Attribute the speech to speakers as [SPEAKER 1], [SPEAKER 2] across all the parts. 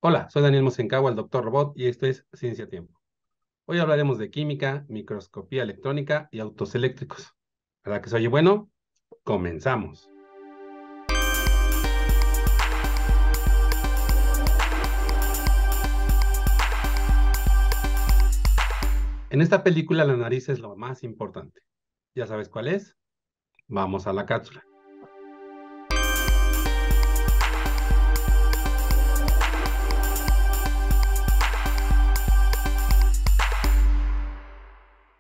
[SPEAKER 1] Hola, soy Daniel Mosencagua, el Doctor Robot, y esto es Ciencia Tiempo. Hoy hablaremos de química, microscopía electrónica y autos eléctricos. ¿Verdad que se oye bueno? Comenzamos. En esta película la nariz es lo más importante. ¿Ya sabes cuál es? Vamos a la cápsula.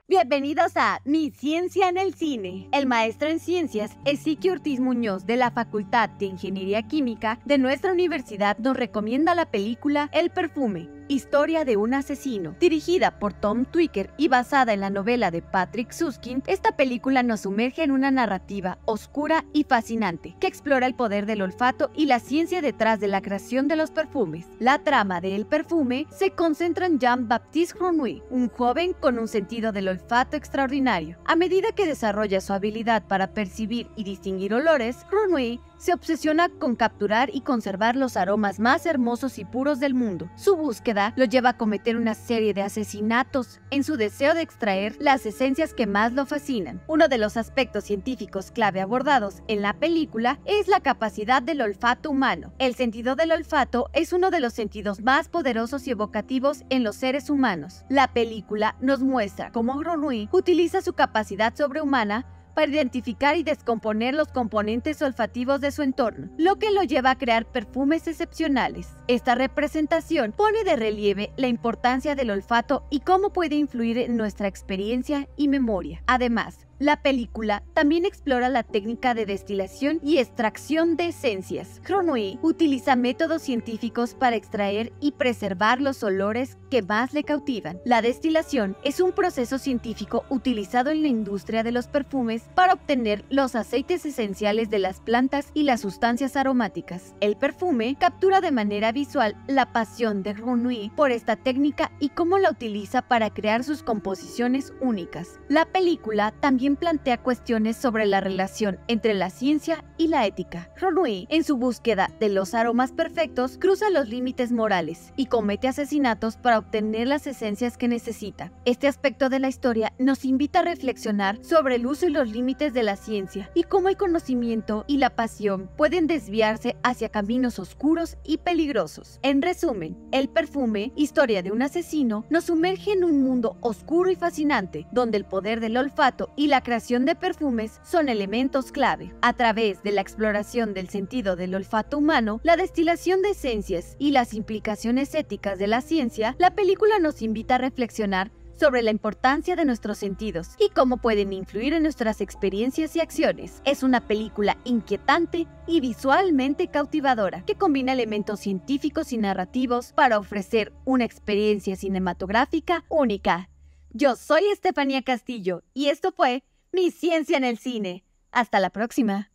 [SPEAKER 2] Bienvenidos a Mi Ciencia en el Cine. El maestro en ciencias, Ezequiel Ortiz Muñoz, de la Facultad de Ingeniería Química de nuestra universidad, nos recomienda la película El Perfume, historia de un asesino. Dirigida por Tom Twicker y basada en la novela de Patrick Süskind, esta película nos sumerge en una narrativa oscura y fascinante que explora el poder del olfato y la ciencia detrás de la creación de los perfumes. La trama de El Perfume se concentra en Jean-Baptiste Grenouille, un joven con un sentido del olfato extraordinario. A medida que desarrolla su habilidad para percibir y distinguir olores, Grenouille se obsesiona con capturar y conservar los aromas más hermosos y puros del mundo. Su búsqueda lo lleva a cometer una serie de asesinatos en su deseo de extraer las esencias que más lo fascinan. Uno de los aspectos científicos clave abordados en la película es la capacidad del olfato humano. El sentido del olfato es uno de los sentidos más poderosos y evocativos en los seres humanos. La película nos muestra cómo Grenouille utiliza su capacidad sobrehumana para identificar y descomponer los componentes olfativos de su entorno, lo que lo lleva a crear perfumes excepcionales. Esta representación pone de relieve la importancia del olfato y cómo puede influir en nuestra experiencia y memoria. Además, la película también explora la técnica de destilación y extracción de esencias. Grenouille utiliza métodos científicos para extraer y preservar los olores que más le cautivan. La destilación es un proceso científico utilizado en la industria de los perfumes para obtener los aceites esenciales de las plantas y las sustancias aromáticas. El perfume captura de manera visual la pasión de Grenouille por esta técnica y cómo la utiliza para crear sus composiciones únicas. La película también plantea cuestiones sobre la relación entre la ciencia y la ética. Grenouille, en su búsqueda de los aromas perfectos, cruza los límites morales y comete asesinatos para obtener las esencias que necesita. Este aspecto de la historia nos invita a reflexionar sobre el uso y los límites de la ciencia y cómo el conocimiento y la pasión pueden desviarse hacia caminos oscuros y peligrosos. En resumen, El Perfume, historia de un asesino, nos sumerge en un mundo oscuro y fascinante, donde el poder del olfato y la creación de perfumes son elementos clave. A través de la exploración del sentido del olfato humano, la destilación de esencias y las implicaciones éticas de la ciencia, la película nos invita a reflexionar sobre la importancia de nuestros sentidos y cómo pueden influir en nuestras experiencias y acciones. Es una película inquietante y visualmente cautivadora que combina elementos científicos y narrativos para ofrecer una experiencia cinematográfica única. Yo soy Estefanía Castillo y esto fue Mi Ciencia en el Cine. Hasta la próxima.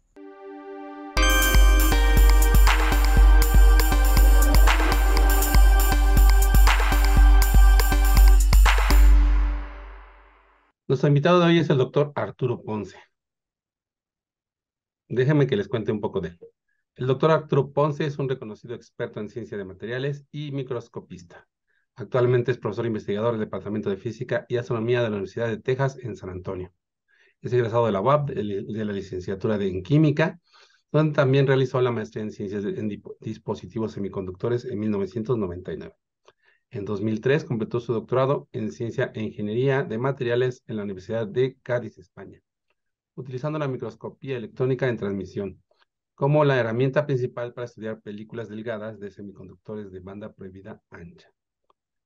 [SPEAKER 1] Nuestro invitado de hoy es el doctor Arturo Ponce. Déjenme que les cuente un poco de él. El doctor Arturo Ponce es un reconocido experto en ciencia de materiales y microscopista. Actualmente es profesor investigador del Departamento de Física y Astronomía de la Universidad de Texas en San Antonio. Es egresado de la UAP de la licenciatura en Química, donde también realizó la maestría en Ciencias en Dispositivos Semiconductores en 1999. En 2003 completó su doctorado en Ciencia e Ingeniería de Materiales en la Universidad de Cádiz, España, utilizando la microscopía electrónica en transmisión como la herramienta principal para estudiar películas delgadas de semiconductores de banda prohibida ancha.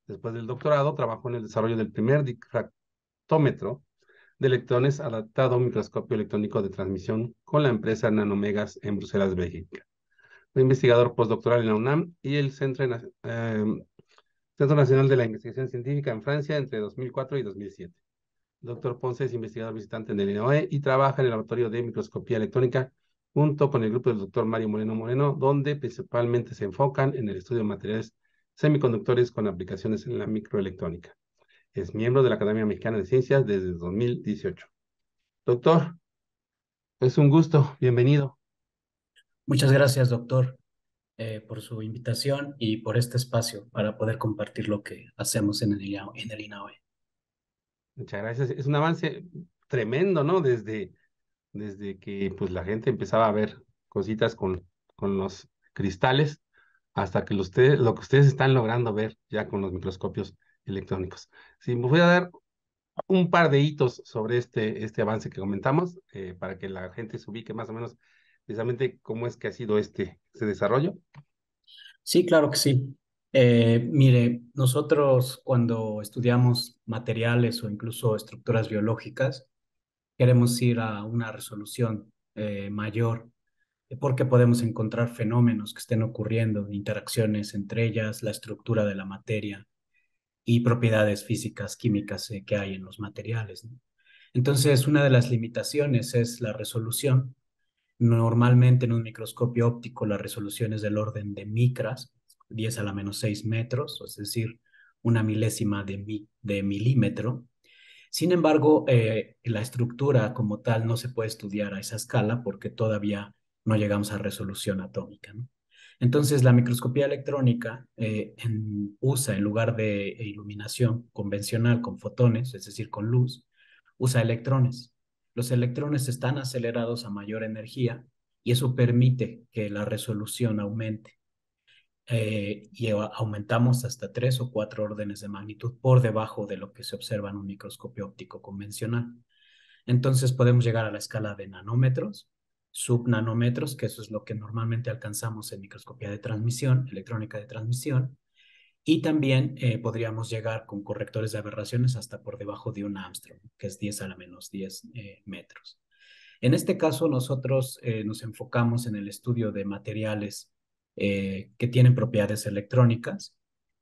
[SPEAKER 1] Después del doctorado, trabajó en el desarrollo del primer difractómetro de electrones adaptado a un microscopio electrónico de transmisión con la empresa Nanomegas en Bruselas, Bélgica. Fue investigador postdoctoral en la UNAM y el Centro Nacional de la Investigación Científica en Francia entre 2004 y 2007. El doctor Ponce es investigador visitante en el INOE y trabaja en el laboratorio de microscopía electrónica junto con el grupo del doctor Mario Moreno Moreno, donde principalmente se enfocan en el estudio de materiales semiconductores con aplicaciones en la microelectrónica. Es miembro de la Academia Mexicana de Ciencias desde 2018. Doctor, es un gusto, bienvenido.
[SPEAKER 3] Muchas gracias, doctor. por su invitación y por este espacio para poder compartir lo que hacemos en en el INAOE.
[SPEAKER 1] Muchas gracias. Es un avance tremendo, ¿no? Desde que pues la gente empezaba a ver cositas con los cristales hasta que lo que ustedes están logrando ver ya con los microscopios electrónicos. Sí, me voy a dar un par de hitos sobre este avance que comentamos para que la gente se ubique más o menos precisamente cómo es que ha sido este desarrollo.
[SPEAKER 3] Sí, claro que sí. Mire, nosotros cuando estudiamos materiales o incluso estructuras biológicas, queremos ir a una resolución mayor porque podemos encontrar fenómenos que estén ocurriendo, interacciones entre ellas, la estructura de la materia y propiedades físicas, químicas que hay en los materiales, ¿no? Entonces, una de las limitaciones es la resolución. Normalmente en un microscopio óptico la resolución es del orden de micras, 10 a la menos 6 metros, es decir, una milésima de milímetro. Sin embargo, la estructura como tal no se puede estudiar a esa escala porque todavía no llegamos a resolución atómica, ¿no? Entonces, la microscopía electrónica usa, en lugar de iluminación convencional con fotones, es decir, con luz, usa electrones. Los electrones están acelerados a mayor energía y eso permite que la resolución aumente. Y aumentamos hasta 3 o 4 órdenes de magnitud por debajo de lo que se observa en un microscopio óptico convencional. Entonces podemos llegar a la escala de nanómetros, subnanómetros, que eso es lo que normalmente alcanzamos en microscopía de transmisión, electrónica de transmisión, y también podríamos llegar con correctores de aberraciones hasta por debajo de un Armstrong, que es 10 a la menos 10 metros. En este caso, nosotros nos enfocamos en el estudio de materiales que tienen propiedades electrónicas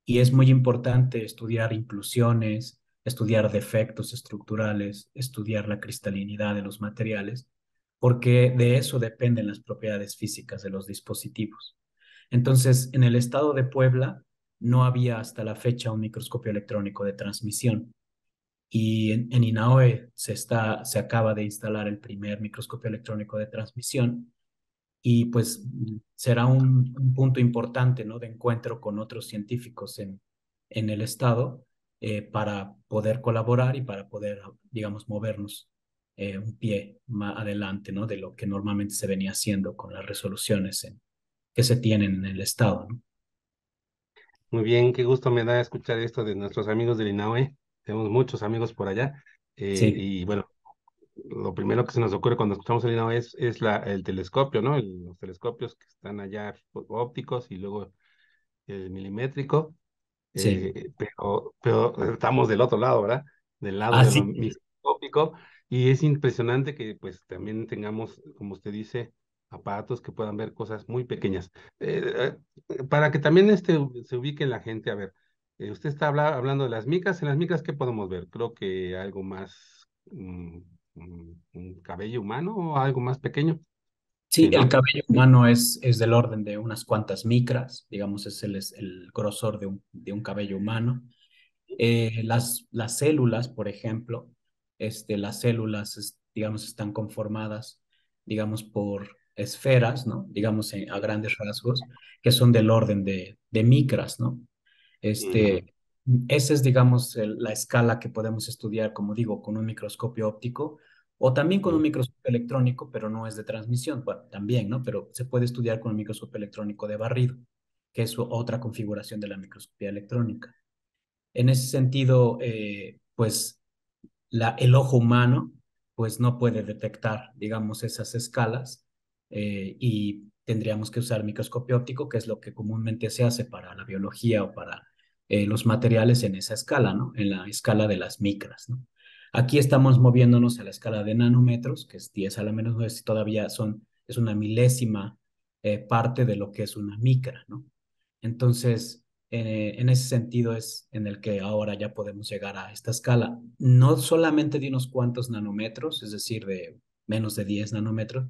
[SPEAKER 3] y es muy importante estudiar inclusiones, estudiar defectos estructurales, estudiar la cristalinidad de los materiales, porque de eso dependen las propiedades físicas de los dispositivos. Entonces, en el estado de Puebla no había hasta la fecha un microscopio electrónico de transmisión. Y en INAOE se acaba de instalar el primer microscopio electrónico de transmisión y pues será un punto importante, ¿no? De encuentro con otros científicos en el estado para poder colaborar y para poder, digamos, movernos un pie más adelante, ¿no? De lo que normalmente se venía haciendo con las resoluciones que se tienen en el estado, ¿no?
[SPEAKER 1] Muy bien, qué gusto me da escuchar esto de nuestros amigos del INAOE. Tenemos muchos amigos por allá.
[SPEAKER 3] Sí,
[SPEAKER 1] Y bueno, lo primero que se nos ocurre cuando escuchamos el INAOE es el telescopio, ¿no? Los telescopios que están allá ópticos y luego el milimétrico.
[SPEAKER 3] sí.
[SPEAKER 1] Pero estamos del otro lado, ¿verdad? Del lado de lo
[SPEAKER 3] Así.
[SPEAKER 1] microscópico, y es impresionante que pues también tengamos, como usted dice, aparatos que puedan ver cosas muy pequeñas. Para que también se ubique la gente, a ver, usted está hablando de las micas, en las micas, ¿qué podemos ver? Creo que algo más, un cabello humano o algo más pequeño,
[SPEAKER 3] Sí,
[SPEAKER 1] sí,
[SPEAKER 3] el
[SPEAKER 1] ¿no?
[SPEAKER 3] cabello humano es del orden de unas cuantas micras, digamos, es el grosor de un cabello humano. Las células, por ejemplo, las células, digamos, están conformadas, digamos, por esferas, ¿no? Digamos, a grandes rasgos, que son del orden de micras, ¿no?
[SPEAKER 1] Ujú,
[SPEAKER 3] Este, Esa es, digamos, la escala que podemos estudiar, como digo, con un microscopio óptico o también con un
[SPEAKER 1] ujú.
[SPEAKER 3] microscopio electrónico, pero no es de transmisión, bueno, también, ¿no? Pero se puede estudiar con un microscopio electrónico de barrido, que es otra configuración de la microscopía electrónica. En ese sentido, pues el ojo humano pues no puede detectar, digamos, esas escalas y tendríamos que usar microscopio óptico, que es lo que comúnmente se hace para la biología o para los materiales en esa escala, ¿no? En la escala de las micras, ¿no? Aquí estamos moviéndonos a la escala de nanómetros, que es 10 a la menos 9, todavía es una milésima parte de lo que es una micra, ¿no? Entonces, en ese sentido es en el que ahora ya podemos llegar a esta escala, no solamente de unos cuantos nanómetros, es decir, de menos de 10 nanómetros,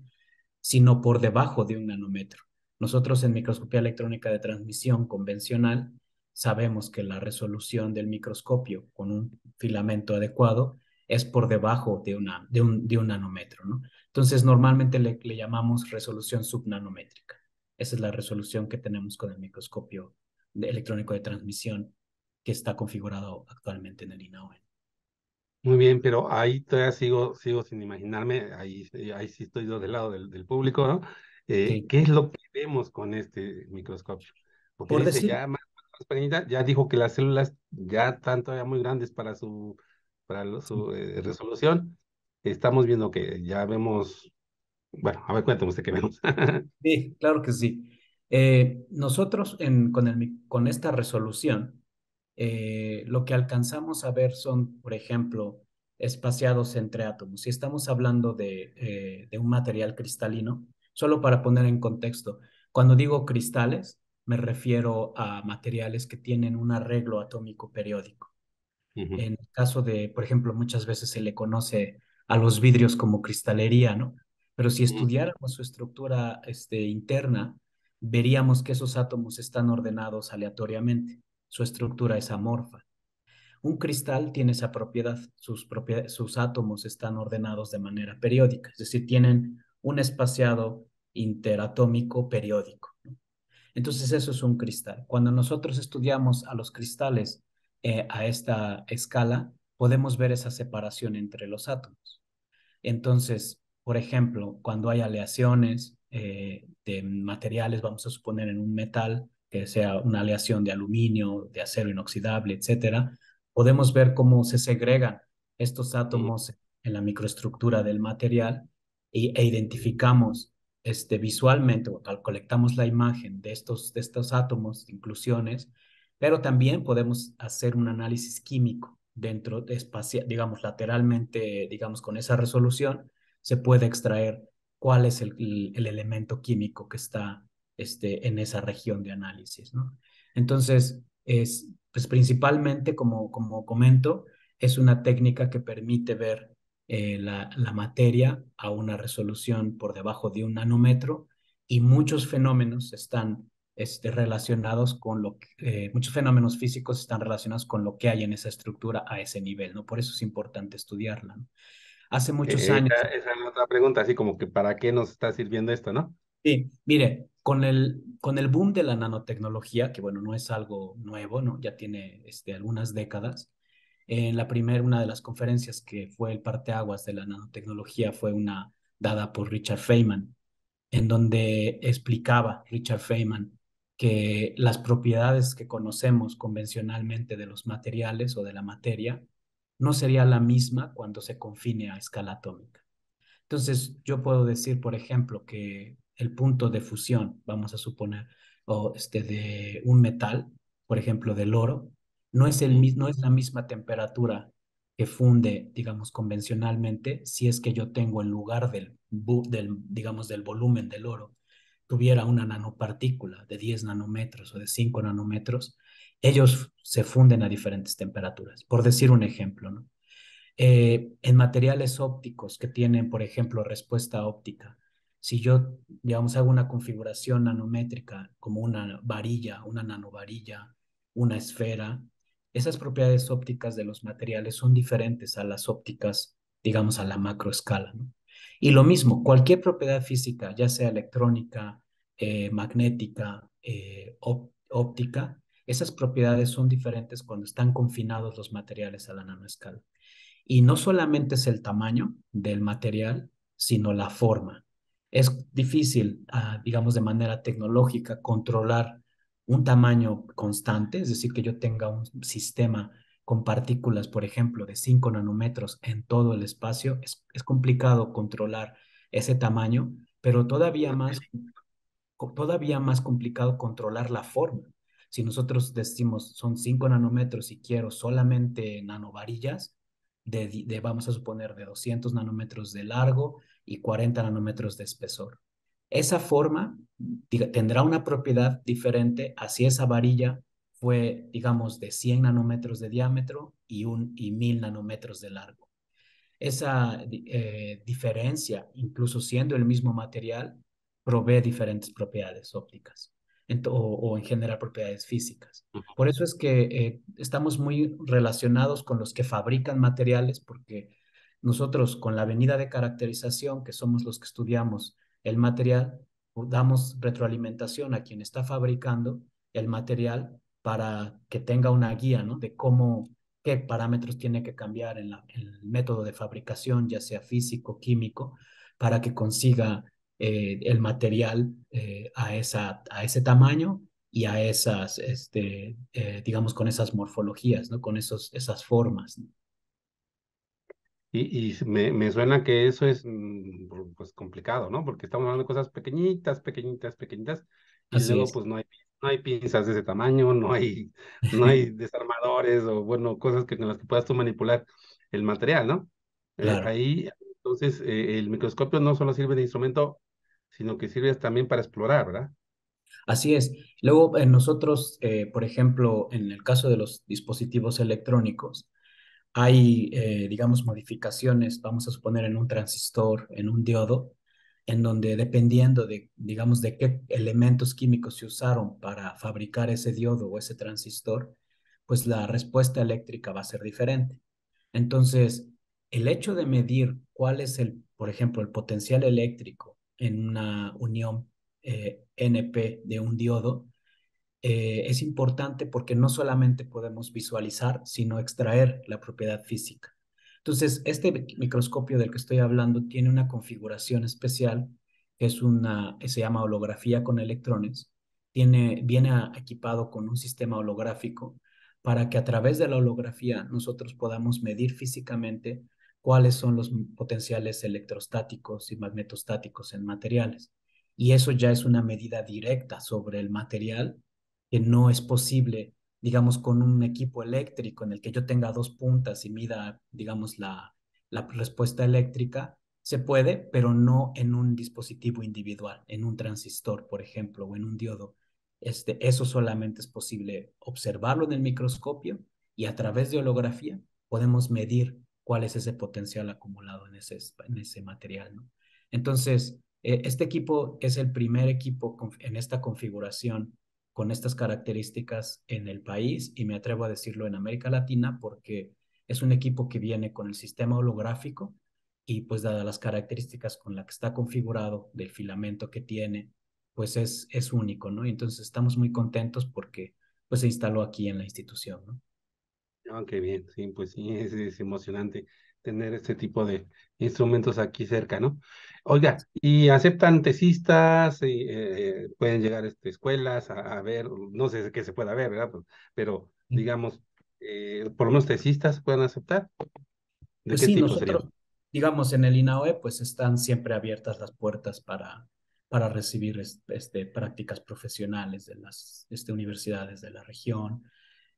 [SPEAKER 3] sino por debajo de un nanómetro. Nosotros en microscopía electrónica de transmisión convencional sabemos que la resolución del microscopio con un filamento adecuado es por debajo de un nanómetro, ¿no? Entonces, normalmente le llamamos resolución subnanométrica. Esa es la resolución que tenemos con el microscopio electrónico de transmisión que está configurado actualmente en el INAOE.
[SPEAKER 1] Muy bien, pero ahí todavía sigo sin imaginarme, ahí sí estoy yo del lado del público, ¿no?
[SPEAKER 3] Sí.
[SPEAKER 1] ¿Qué es lo que vemos con este microscopio? Porque
[SPEAKER 3] Por
[SPEAKER 1] dice
[SPEAKER 3] decir,
[SPEAKER 1] ya más pequeñita, ya dijo que las células ya están todavía muy grandes
[SPEAKER 3] sí,
[SPEAKER 1] su resolución. Estamos viendo que ya vemos, bueno, a ver, cuéntame usted qué vemos.
[SPEAKER 3] sí, claro que sí. Nosotros con esta resolución, lo que alcanzamos a ver son, por ejemplo, espaciados entre átomos. Si estamos hablando de un material cristalino, solo para poner en contexto, cuando digo cristales, me refiero a materiales que tienen un arreglo atómico periódico.
[SPEAKER 1] Ujú,
[SPEAKER 3] En el caso de, por ejemplo, muchas veces se le conoce a los vidrios como cristalería, ¿no? Pero si
[SPEAKER 1] ujú.
[SPEAKER 3] estudiáramos su estructura interna, veríamos que esos átomos están ordenados aleatoriamente. Su estructura es amorfa. Un cristal tiene esa propiedad, sus átomos están ordenados de manera periódica, es decir, tienen un espaciado interatómico periódico, ¿no? Entonces eso es un cristal. Cuando nosotros estudiamos a los cristales a esta escala, podemos ver esa separación entre los átomos. Entonces, por ejemplo, cuando hay aleaciones de materiales, vamos a suponer en un metal, que sea una aleación de aluminio, de acero inoxidable, etcétera, podemos ver cómo se segregan estos
[SPEAKER 1] Ujú.
[SPEAKER 3] átomos en la microestructura del material e identificamos visualmente, o colectamos la imagen de estos átomos, de inclusiones, pero también podemos hacer un análisis químico dentro de espacio, digamos, lateralmente, digamos, con esa resolución, se puede extraer cuál es el elemento químico que está en esa región de análisis, ¿no? Entonces, pues principalmente, como comento, es una técnica que permite ver la materia a una resolución por debajo de un nanómetro y muchos fenómenos están relacionados con muchos fenómenos físicos están relacionados con lo que hay en esa estructura a ese nivel, ¿no? Por eso es importante estudiarla, ¿no? Hace muchos años,
[SPEAKER 1] Esa es la otra pregunta, así como que ¿para qué nos está sirviendo esto, no?
[SPEAKER 3] sí, mire, con el boom de la nanotecnología, que bueno, no es algo nuevo, ¿no? Ya tiene algunas décadas. En una de las conferencias que fue el parteaguas de la nanotecnología fue una dada por Richard Feynman, en donde explicaba Richard Feynman que las propiedades que conocemos convencionalmente de los materiales o de la materia no sería la misma cuando se confine a escala atómica. Entonces, yo puedo decir, por ejemplo, que el punto de fusión, vamos a suponer, o de un metal, por ejemplo, del oro,
[SPEAKER 1] Ujú.
[SPEAKER 3] no es la misma temperatura que funde, digamos, convencionalmente, si es que yo tengo en lugar digamos, del volumen del oro, tuviera una nanopartícula de 10 nanómetros o de 5 nanómetros, ellos se funden a diferentes temperaturas, por decir un ejemplo, ¿no? En materiales ópticos que tienen, por ejemplo, respuesta óptica, si yo, digamos, hago una configuración nanométrica como una varilla, una nanovarilla, una esfera, esas propiedades ópticas de los materiales son diferentes a las ópticas, digamos, a la macroescala, ¿no? Y lo mismo, cualquier propiedad física, ya sea electrónica, magnética, óptica, esas propiedades son diferentes cuando están confinados los materiales a la nanoescala. Y no solamente es el tamaño del material, sino la forma. Es difícil, digamos, de manera tecnológica, controlar un tamaño constante, es decir, que yo tenga un sistema con partículas, por ejemplo, de 5 nanómetros en todo el espacio. Es complicado controlar ese tamaño, pero todavía más complicado controlar la forma. Si nosotros decimos son 5 nanómetros y quiero solamente nanovarillas, vamos a suponer de 200 nanómetros de largo y 40 nanómetros de espesor. Esa forma tendrá una propiedad diferente a si esa varilla fue, digamos, de 100 nanómetros de diámetro y 1000 nanómetros de largo. Esa diferencia, incluso siendo el mismo material, provee diferentes propiedades ópticas o en general propiedades físicas. Por eso es que estamos muy relacionados con los que fabrican materiales, porque nosotros con la venida de caracterización, que somos los que estudiamos el material, damos retroalimentación a quien está fabricando el material para que tenga una guía, ¿no? De cómo, qué parámetros tiene que cambiar en el método de fabricación, ya sea físico, químico, para que consiga el material a ese tamaño y a esas, digamos, con esas morfologías, ¿no? Con esas formas, ¿no?
[SPEAKER 1] Y me suena que eso es pues complicado, ¿no? Porque estamos hablando de cosas pequeñitas, pequeñitas, pequeñitas, y
[SPEAKER 3] Así
[SPEAKER 1] luego
[SPEAKER 3] es,
[SPEAKER 1] pues no hay pinzas de ese tamaño, no hay desarmadores o bueno, cosas que con las que puedas tú manipular el material, ¿no?
[SPEAKER 3] claro.
[SPEAKER 1] Ahí, entonces, el microscopio no solo sirve de instrumento, sino que sirve también para explorar, ¿verdad?
[SPEAKER 3] Así es. Luego, nosotros, por ejemplo, en el caso de los dispositivos electrónicos, hay, digamos, modificaciones, vamos a suponer, en un transistor, en un diodo, en donde dependiendo de, digamos, de qué elementos químicos se usaron para fabricar ese diodo o ese transistor, pues la respuesta eléctrica va a ser diferente. Entonces, el hecho de medir cuál es el, por ejemplo, el potencial eléctrico en una unión NP de un diodo, es importante porque no solamente podemos visualizar, sino extraer la propiedad física. Entonces, este microscopio del que estoy hablando tiene una configuración especial que es se llama holografía con electrones. Viene equipado con un sistema holográfico para que a través de la holografía nosotros podamos medir físicamente cuáles son los potenciales electrostáticos y magnetostáticos en materiales. Y eso ya es una medida directa sobre el material que no es posible, digamos, con un equipo eléctrico en el que yo tenga dos puntas y mida, digamos, la respuesta eléctrica. Se puede, pero no en un dispositivo individual, en un transistor, por ejemplo, o en un diodo. Eso solamente es posible observarlo en el microscopio y a través de holografía podemos medir cuál es ese potencial acumulado en ese material, ¿no? Entonces, este equipo es el primer equipo en esta configuración con estas características en el país y me atrevo a decirlo en América Latina porque es un equipo que viene con el sistema holográfico y pues dadas las características con la que está configurado, del filamento que tiene, pues es único, ¿no? Y entonces estamos muy contentos porque pues se instaló aquí en la institución, ¿no?
[SPEAKER 1] Ah, qué bien, sí, pues sí, es emocionante tener este tipo de instrumentos aquí cerca, ¿no? Oiga, ¿y aceptan tesistas? Y, pueden llegar escuelas a ver, no sé qué se pueda ver, ¿verdad? Pero digamos, por lo menos tesistas pueden aceptar. ¿De
[SPEAKER 3] Pues
[SPEAKER 1] qué
[SPEAKER 3] sí,
[SPEAKER 1] tipo
[SPEAKER 3] nosotros,
[SPEAKER 1] serían?
[SPEAKER 3] digamos, en el INAOE, pues están siempre abiertas las puertas para recibir prácticas profesionales de las universidades de la región,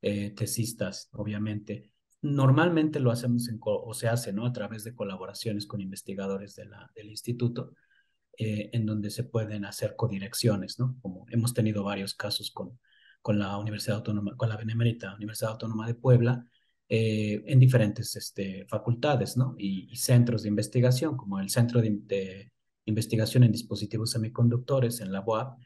[SPEAKER 3] tesistas, obviamente. Normalmente lo hacemos o se hace, ¿no? A través de colaboraciones con investigadores del instituto, en donde se pueden hacer codirecciones, ¿no? Como hemos tenido varios casos con la Universidad Autónoma, con la Benemérita Universidad Autónoma de Puebla, en diferentes facultades, ¿no? Y centros de investigación, como el Centro de Investigación en Dispositivos Semiconductores en la UAP,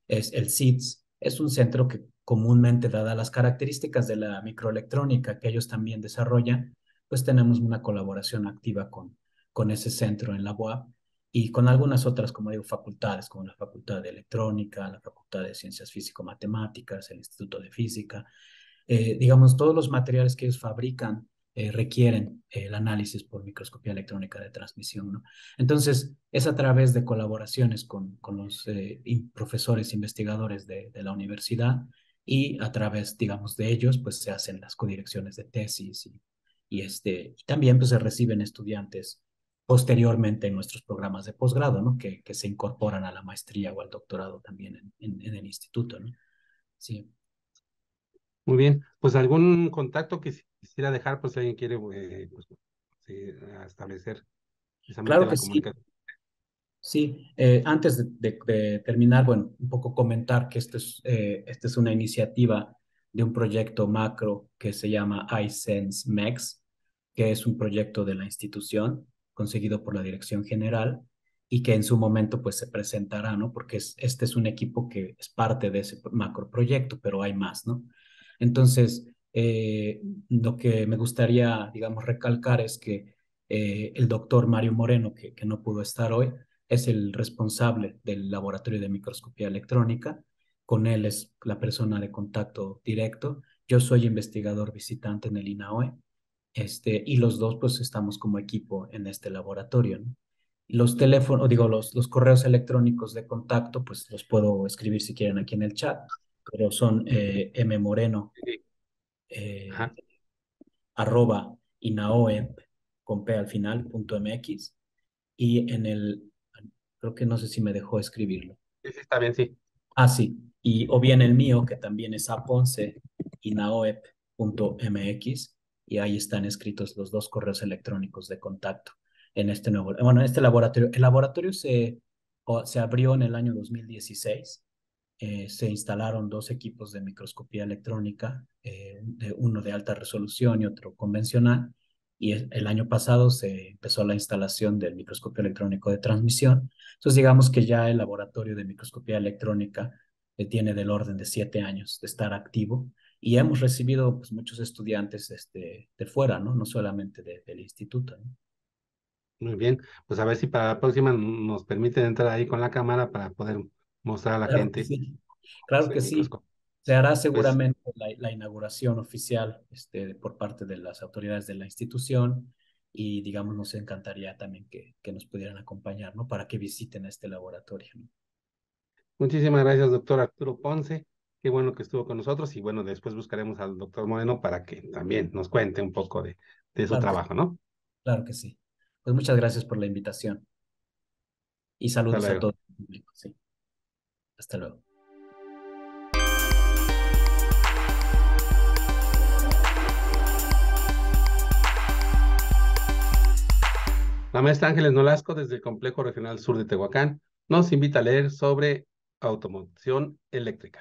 [SPEAKER 3] es el CIDS, es un centro que comúnmente, dadas las características de la microelectrónica que ellos también desarrollan, pues tenemos una colaboración activa con ese centro en la UAP y con algunas otras, como digo, facultades, como la Facultad de Electrónica, la Facultad de Ciencias Físico-Matemáticas, el Instituto de Física. Digamos, todos los materiales que ellos fabrican requieren el análisis por microscopía electrónica de transmisión, ¿no? Entonces, es a través de colaboraciones con los profesores investigadores de la universidad y a través, digamos, de ellos, pues se hacen las codirecciones de tesis y también pues se reciben estudiantes posteriormente en nuestros programas de posgrado, ¿no? Que se incorporan a la maestría o al doctorado también en el instituto, ¿no? Sí.
[SPEAKER 1] Muy bien, pues algún contacto que quisiera dejar, pues si alguien quiere pues, sí, establecer precisamente
[SPEAKER 3] Claro que
[SPEAKER 1] la
[SPEAKER 3] sí.
[SPEAKER 1] comunicación.
[SPEAKER 3] Sí, antes de terminar, bueno, un poco comentar que esta es una iniciativa de un proyecto macro que se llama iSense MEX, que es un proyecto de la institución conseguido por la Dirección General y que en su momento pues se presentará, ¿no? Porque este es un equipo que es parte de ese macro proyecto, pero hay más, ¿no? Entonces, lo que me gustaría, digamos, recalcar es que el doctor Mario Moreno, que no pudo estar hoy, es el responsable del laboratorio de microscopía electrónica. Con él es la persona de contacto directo. Yo soy investigador visitante en el INAOE, y los dos pues estamos como equipo en este laboratorio, ¿no? Los teléfonos, digo, los correos electrónicos de contacto, pues los puedo escribir si quieren aquí en el chat, pero son mmoreno,
[SPEAKER 1] Sí.
[SPEAKER 3] eh,
[SPEAKER 1] Ajá.
[SPEAKER 3] arroba inaoep, con p al final, punto mx, y en el, creo que no sé si me dejó escribirlo.
[SPEAKER 1] Sí, sí, está bien, sí.
[SPEAKER 3] Ah, sí, y o bien el mío, que también es aponce, inaoep.mx, y ahí están escritos los dos correos electrónicos de contacto en este nuevo, bueno, en este laboratorio. El laboratorio se abrió en el año 2016. Se instalaron dos equipos de microscopía electrónica, uno de alta resolución y otro convencional, y el año pasado se empezó la instalación del microscopio electrónico de transmisión. Entonces, digamos que ya el laboratorio de microscopía electrónica tiene del orden de 7 años de estar activo, y hemos recibido pues, muchos estudiantes de fuera, ¿no? No solamente del instituto, ¿no?
[SPEAKER 1] Muy bien. Pues a ver si para la próxima nos permiten entrar ahí con la cámara para poder mostrar a la
[SPEAKER 3] Claro que
[SPEAKER 1] gente
[SPEAKER 3] sí, claro que
[SPEAKER 1] el
[SPEAKER 3] sí.
[SPEAKER 1] microscopio.
[SPEAKER 3] Se hará
[SPEAKER 1] Pues
[SPEAKER 3] seguramente la inauguración oficial por parte de las autoridades de la institución, y, digamos, nos encantaría también que nos pudieran acompañar, ¿no? Para que visiten este laboratorio, ¿no?
[SPEAKER 1] muchísimas gracias, doctor Arturo Ponce. Qué bueno que estuvo con nosotros y bueno, después buscaremos al doctor Moreno para que también nos cuente un poco de su
[SPEAKER 3] Claro que,
[SPEAKER 1] trabajo, ¿no?
[SPEAKER 3] claro que sí. Pues muchas gracias por la invitación y
[SPEAKER 1] Hasta
[SPEAKER 3] saludos a
[SPEAKER 1] luego.
[SPEAKER 3] todo el público. Sí, hasta luego.
[SPEAKER 1] La maestra Ángeles Nolasco, desde el Complejo Regional Sur de Tehuacán, nos invita a leer sobre automoción eléctrica.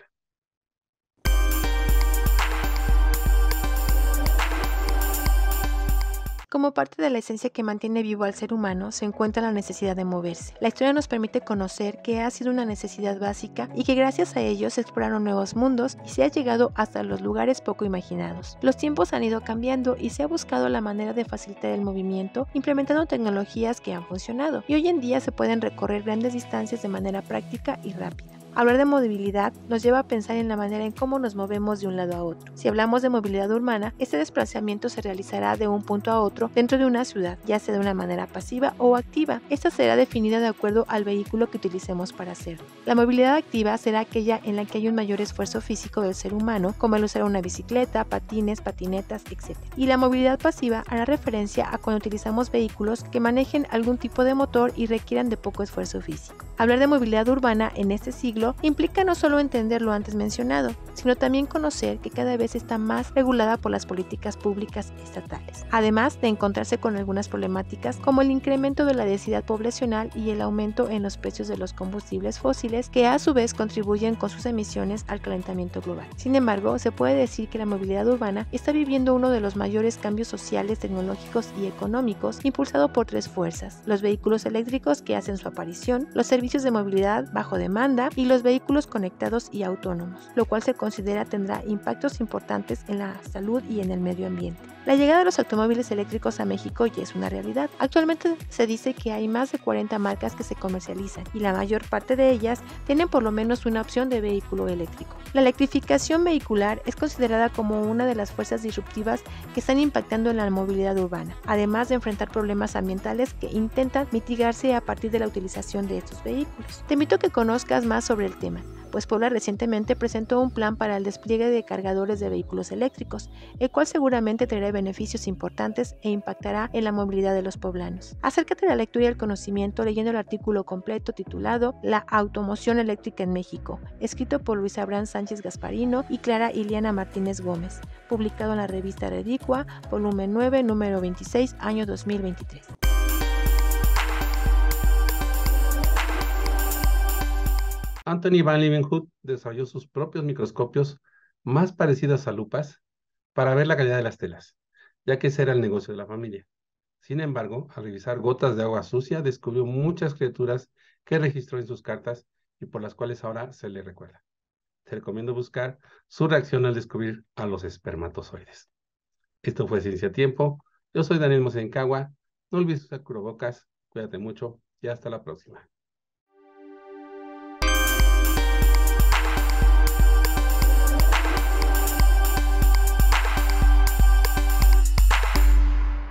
[SPEAKER 4] Como parte de la esencia que mantiene vivo al ser humano se encuentra la necesidad de moverse. La historia nos permite conocer que ha sido una necesidad básica y que gracias a ello se exploraron nuevos mundos y se ha llegado hasta los lugares poco imaginados. Los tiempos han ido cambiando y se ha buscado la manera de facilitar el movimiento implementando tecnologías que han funcionado, y hoy en día se pueden recorrer grandes distancias de manera práctica y rápida. Hablar de movilidad nos lleva a pensar en la manera en cómo nos movemos de un lado a otro. Si hablamos de movilidad urbana, este desplazamiento se realizará de un punto a otro dentro de una ciudad, ya sea de una manera pasiva o activa. Esta será definida de acuerdo al vehículo que utilicemos para hacerlo. La movilidad activa será aquella en la que hay un mayor esfuerzo físico del ser humano, como el usar una bicicleta, patines, patinetas, etc. Y la movilidad pasiva hará referencia a cuando utilizamos vehículos que manejen algún tipo de motor y requieran de poco esfuerzo físico. Hablar de movilidad urbana en este siglo implica no solo entender lo antes mencionado, sino también conocer que cada vez está más regulada por las políticas públicas estatales, además de encontrarse con algunas problemáticas como el incremento de la densidad poblacional y el aumento en los precios de los combustibles fósiles, que a su vez contribuyen con sus emisiones al calentamiento global. Sin embargo, se puede decir que la movilidad urbana está viviendo uno de los mayores cambios sociales, tecnológicos y económicos, impulsado por tres fuerzas: los vehículos eléctricos que hacen su aparición, los servicios de movilidad bajo demanda y los vehículos conectados y autónomos, lo cual se considera tendrá impactos importantes en la salud y en el medio ambiente. La llegada de los automóviles eléctricos a México ya es una realidad. Actualmente se dice que hay más de 40 marcas que se comercializan y la mayor parte de ellas tienen por lo menos una opción de vehículo eléctrico. La electrificación vehicular es considerada como una de las fuerzas disruptivas que están impactando en la movilidad urbana, además de enfrentar problemas ambientales que intentan mitigarse a partir de la utilización de estos vehículos. Te invito a que conozcas más sobre el tema, pues Puebla recientemente presentó un plan para el despliegue de cargadores de vehículos eléctricos, el cual seguramente traerá beneficios importantes e impactará en la movilidad de los poblanos. Acércate a la lectura y el conocimiento leyendo el artículo completo titulado La automoción eléctrica en México, escrito por Luis Abraham Sánchez Gasparino y Clara Iliana Martínez Gómez, publicado en la revista Redicua, volumen 9, número 26, año 2023.
[SPEAKER 1] Anthony Van Leeuwenhoek desarrolló sus propios microscopios más parecidos a lupas para ver la calidad de las telas, ya que ese era el negocio de la familia. Sin embargo, al revisar gotas de agua sucia, descubrió muchas criaturas que registró en sus cartas y por las cuales ahora se le recuerda. Te recomiendo buscar su reacción al descubrir a los espermatozoides. Esto fue Ciencia Tiempo. Yo soy Daniel Mosencagua. No olvides usar cubrebocas, cuídate mucho y hasta la próxima.